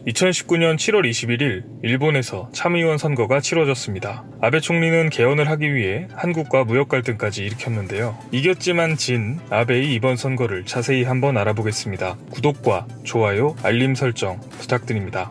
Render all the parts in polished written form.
2019년 7월 21일 일본에서 참의원 선거가 치러졌습니다. 아베 총리는 개헌을 하기 위해 한국과 무역 갈등까지 일으켰는데요. 이겼지만 진 아베의 이번 선거를 자세히 한번 알아보겠습니다. 구독과 좋아요, 알림 설정 부탁드립니다.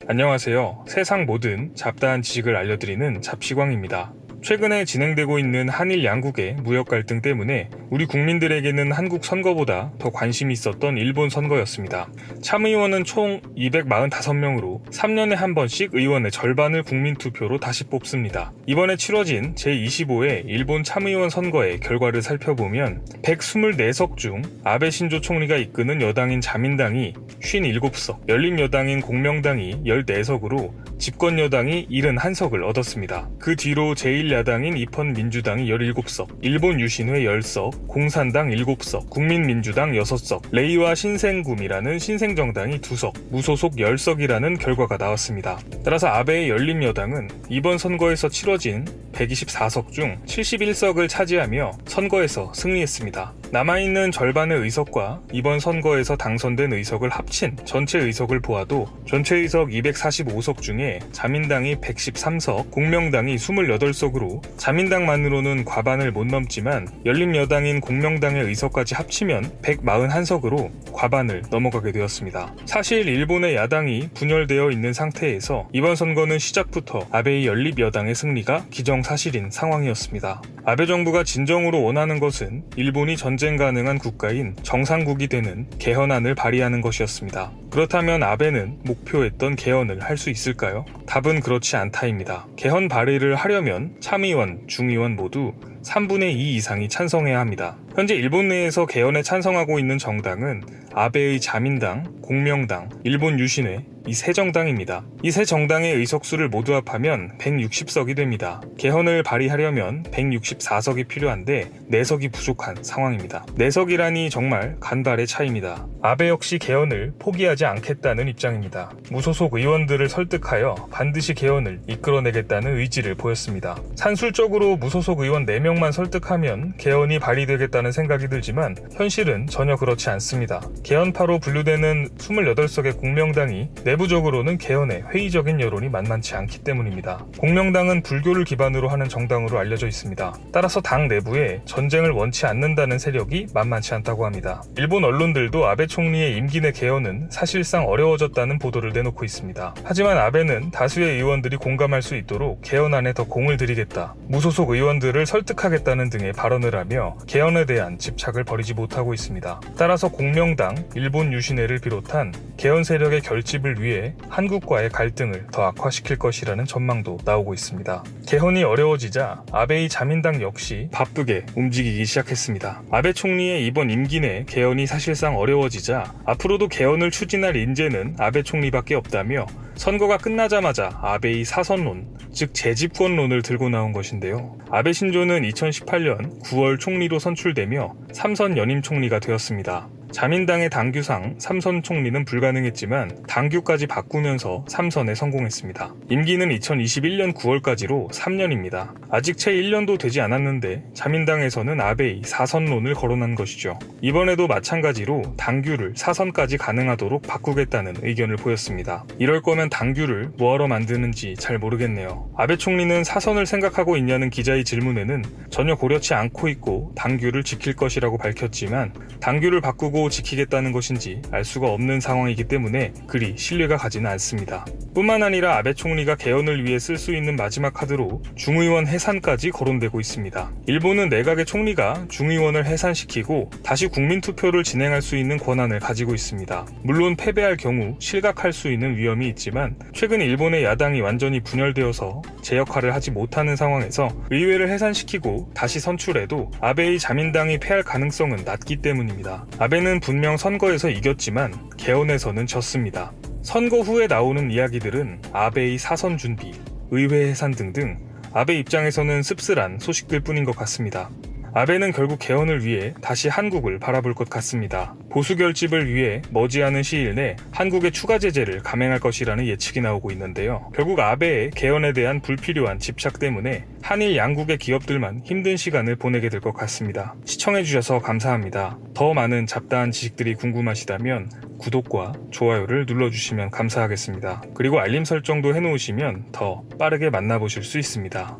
안녕하세요. 세상 모든 잡다한 지식을 알려드리는 잡시광입니다. 최근에 진행되고 있는 한일 양국의 무역 갈등 때문에 우리 국민들에게는 한국 선거보다 더 관심이 있었던 일본 선거였습니다. 참의원은 총 245명으로 3년에 한 번씩 의원의 절반을 국민투표로 다시 뽑습니다. 이번에 치러진 제25회 일본 참의원 선거의 결과를 살펴보면 124석 중 아베 신조 총리가 이끄는 여당인 자민당이 57석, 열린여당인 공명당이 14석으로 집권여당이 71석을 얻었습니다. 그 뒤로 제1야당인 입헌민주당이 17석, 일본 유신회 10석, 공산당 7석, 국민민주당 6석, 레이와 신생굼이라는 신생정당이 2석, 무소속 10석이라는 결과가 나왔습니다. 따라서 아베의 열린여당은 이번 선거에서 치러진 124석 중 71석을 차지하며 선거에서 승리했습니다. 남아있는 절반의 의석과 이번 선거에서 당선된 의석을 합친 전체 의석을 보아도 전체 의석 245석 중에 자민당이 113석, 공명당이 28석으로 자민당만으로는 과반을 못 넘지만 열린여당인 공명당의 의석까지 합치면 141석으로 과반을 넘어가게 되었습니다. 사실 일본의 야당이 분열되어 있는 상태에서 이번 선거는 시작부터 아베의 연립여당의 승리가 기정사실인 상황이었습니다. 아베 정부가 진정으로 원하는 것은 일본이 전쟁 가능한 국가인 정상국이 되는 개헌안을 발의하는 것이었습니다. 그렇다면 아베는 목표했던 개헌을 할 수 있을까요? 답은 그렇지 않다입니다. 개헌 발의를 하려면 참의원, 중의원 모두 3분의 2 이상이 찬성해야 합니다. 현재 일본 내에서 개헌에 찬성하고 있는 정당은 아베의 자민당, 공명당, 일본 유신회 이 세 정당입니다. 이 세 정당의 의석수를 모두 합하면 160석이 됩니다. 개헌을 발의하려면 164석이 필요한데 4석이 부족한 상황입니다. 4석이라니 정말 간발의 차이입니다. 아베 역시 개헌을 포기하지 않겠다는 입장입니다. 무소속 의원들을 설득하여 반드시 개헌을 이끌어내겠다는 의지를 보였습니다. 산술적으로 무소속 의원 4명만 설득하면 개헌이 발의되겠다는 생각이 들지만 현실은 전혀 그렇지 않습니다. 개헌파로 분류되는 28석의 공명당이 내부적으로는 개헌에 회의적인 여론이 만만치 않기 때문입니다. 공명당은 불교를 기반으로 하는 정당으로 알려져 있습니다. 따라서 당 내부에 전쟁을 원치 않는다는 세력이 만만치 않다고 합니다. 일본 언론들도 아베 총리의 임기 내 개헌은 사실상 어려워졌다는 보도를 내놓고 있습니다. 하지만 아베는 다수의 의원들이 공감할 수 있도록 개헌안에 더 공을 들이겠다, 무소속 의원들을 설득하겠다는 등의 발언을 하며 개헌에 대한 집착을 버리지 못하고 있습니다. 따라서 공명당, 일본 유신회를 비롯한 개헌 세력의 결집을 위해 한국과의 갈등을 더 악화시킬 것이라는 전망도 나오고 있습니다. 개헌이 어려워지자 아베의 자민당 역시 바쁘게 움직이기 시작했습니다. 아베 총리의 이번 임기 내 개헌이 사실상 어려워지자 앞으로도 개헌을 추진할 인재는 아베 총리밖에 없다며 선거가 끝나자마자 아베의 사선론, 즉 재집권론을 들고 나온 것인데요. 아베 신조는 2018년 9월 총리로 선출되며 3선 연임 총리가 되었습니다. 자민당의 당규상 3선 총리는 불가능했지만 당규까지 바꾸면서 3선에 성공했습니다. 임기는 2021년 9월까지로 3년입니다. 아직 채 1년도 되지 않았는데 자민당에서는 아베의 4선론을 거론한 것이죠. 이번에도 마찬가지로 당규를 4선까지 가능하도록 바꾸겠다는 의견을 보였습니다. 이럴 거면 당규를 뭐하러 만드는지 잘 모르겠네요. 아베 총리는 4선을 생각하고 있냐는 기자의 질문에는 전혀 고려치 않고 있고 당규를 지킬 것이라고 밝혔지만 당규를 바꾸고 지키겠다는 것인지 알 수가 없는 상황이기 때문에 그리 신뢰가 가지는 않습니다. 뿐만 아니라 아베 총리가 개헌을 위해 쓸 수 있는 마지막 카드로 중의원 해산까지 거론되고 있습니다. 일본은 내각의 총리가 중의원을 해산시키고 다시 국민투표를 진행할 수 있는 권한을 가지고 있습니다. 물론 패배할 경우 실각할 수 있는 위험이 있지만 최근 일본의 야당이 완전히 분열되어서 제 역할을 하지 못하는 상황에서 의회를 해산시키고 다시 선출해도 아베의 자민당이 패할 가능성은 낮기 때문입니다. 아베는 분명 선거에서 이겼지만 개헌에서는 졌습니다. 선거 후에 나오는 이야기들은 아베의 사선 준비, 의회 해산 등등 아베 입장에서는 씁쓸한 소식들 뿐인 것 같습니다. 아베는 결국 개헌을 위해 다시 한국을 바라볼 것 같습니다. 보수 결집을 위해 머지않은 시일 내 한국에 추가 제재를 감행할 것이라는 예측이 나오고 있는데요. 결국 아베의 개헌에 대한 불필요한 집착 때문에 한일 양국의 기업들만 힘든 시간을 보내게 될 것 같습니다. 시청해주셔서 감사합니다. 더 많은 잡다한 지식들이 궁금하시다면 구독과 좋아요를 눌러주시면 감사하겠습니다. 그리고 알림 설정도 해놓으시면 더 빠르게 만나보실 수 있습니다.